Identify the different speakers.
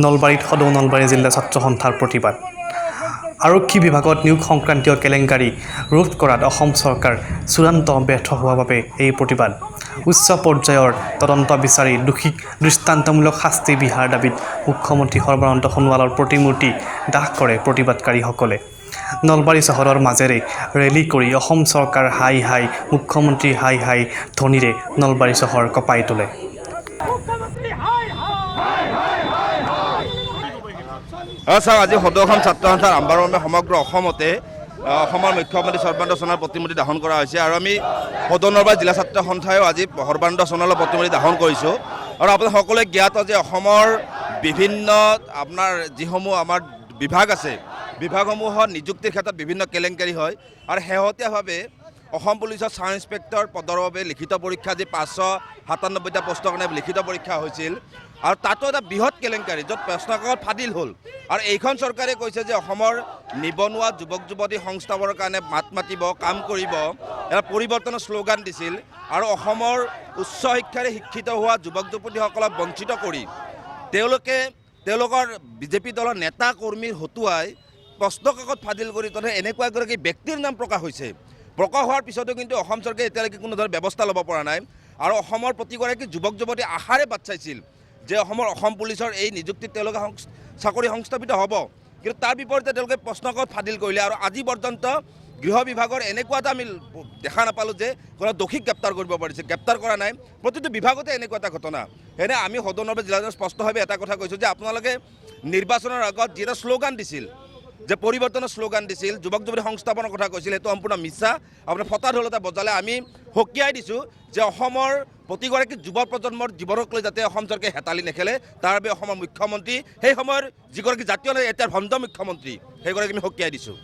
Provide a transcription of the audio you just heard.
Speaker 1: নলবাৰীত সদৌ নলবাৰী জিলা ছাত্ৰ সন্থাৰ প্ৰতিবাদ। আৰক্ষী বিভাগত নিয়োগ সংক্ৰান্তীয় কেলেংকাৰী ৰোধ কৰাত অসম চৰকাৰ চূড়ান্ত ব্যৰ্থ হোৱাৰ বাবে এই প্ৰতিবাদ। উচ্চ পৰ্যায়ৰ তদন্ত বিচাৰি দোষীক দৃষ্টান্তমূলক শাস্তি বিহাৰ দাবীত মুখ্যমন্ত্ৰী সৰ্বানন্দ সোণোৱালৰ প্ৰতিমূৰ্তি দাহ কৰে প্ৰতিবাদকাৰীসকলে। নলবাৰী চহৰৰ মাজেৰে ৰেলী কৰি অসম চৰকাৰ হাই হাই, মুখ্যমন্ত্ৰী হাই হাই ধ্বনিৰে নলবাৰী চহৰ কঁপাই তোলে।
Speaker 2: চাওক, আজি সদৌ অসম ছাত্ৰ সন্থাৰ আহ্বানৰ সমগ্ৰ অসমতে অসমৰ মুখ্যমন্ত্ৰী সৰ্বানন্দ সোণোৱালৰ প্ৰতিমূৰ্তি দাহন কৰা হৈছে আৰু আমি সদৌ নলবাৰী জিলা ছাত্ৰ সন্থাইও আজি সৰ্বানন্দ সোণোৱালৰ প্ৰতিমূৰ্তি দাহন কৰিছোঁ। আৰু আপোনালোক সকলোৱে জ্ঞাত যে অসমৰ বিভিন্ন আপোনাৰ যিসমূহ আমাৰ বিভাগ আছে, বিভাগসমূহত নিযুক্তিৰ ক্ষেত্ৰত বিভিন্ন কেলেংকাৰী হয় আৰু শেহতীয়াভাৱে অসম পুলিচৰ ছাব ইন্সপেক্টৰ পদৰ বাবে লিখিত পৰীক্ষা যি 597টা পোষ্টৰ কাৰণে লিখিত পৰীক্ষা হৈছিল আৰু তাতো এটা বৃহৎ কেলেংকাৰী য'ত প্ৰশ্নকাকত ফাদিল হ'ল। আৰু এইখন চৰকাৰে কৈছে যে অসমৰ নিবনুৱা যুৱক যুৱতী সংস্থাপনৰ কাৰণে মাত মাতিব, কাম কৰিব, এটা পৰিৱৰ্তনৰ শ্লোগান দিছিল আৰু অসমৰ উচ্চ শিক্ষাৰে শিক্ষিত হোৱা যুৱক যুৱতীসকলক বঞ্চিত কৰি তেওঁলোকৰ বিজেপি দলৰ নেতা কৰ্মীৰ হতুৱাই প্ৰশ্নকাকত ফাদিল কৰি তথা এনেকুৱা এগৰাকী ব্যক্তিৰ নাম প্ৰকাশ হৈছে। প্ৰকাশ হোৱাৰ পিছতো কিন্তু অসম চৰকাৰে এতিয়ালৈকে কোনো ধৰণৰ ব্যৱস্থা ল'ব পৰা নাই আৰু অসমৰ প্ৰতিগৰাকী যুৱক যুৱতী আশাৰে বাট চাইছিল যে অসম পুলিচৰ এই নিযুক্তিত তেওঁলোকে চাকৰি সংস্থাপিত হ'ব, কিন্তু তাৰ বিপৰীতে তেওঁলোকে প্ৰশ্নকাকত ফাদিল কৰিলে। আৰু আজি পৰ্যন্ত গৃহ বিভাগৰ এনেকুৱা এটা আমি দেখা নাপালোঁ যে কোনো দোষীক গ্ৰেপ্তাৰ কৰিব পাৰিছে, গ্ৰেপ্তাৰ কৰা নাই। প্ৰতিটো বিভাগতে এনেকুৱা এটা ঘটনা। সেনে আমি সদৌ নলবাৰী জিলাত স্পষ্টভাৱে এটা কথা কৈছোঁ যে আপোনালোকে নিৰ্বাচনৰ আগত যি এটা শ্লোগান দিছিল, যে পৰিৱৰ্তনৰ শ্লোগান দিছিল, যুৱক যুৱতী সংস্থাপনৰ কথা কৈছিল, সেইটো সম্পূৰ্ণ মিছা। আপোনাৰ ফটা ঢোলতা বজালে আমি সকীয়াই দিছোঁ যে অসমৰ প্ৰতিগৰাকী যুৱ প্ৰজন্মৰ জীৱনক লৈ যাতে অসম চৰকাৰে হেতালি নেখেলে, তাৰ বাবে অসমৰ মুখ্যমন্ত্ৰী সেই সময়ৰ যিগৰাকী জাতীয় এতিয়া ভণ্ড মুখ্যমন্ত্ৰী সেইগৰাকী আমি সকীয়াই দিছোঁ।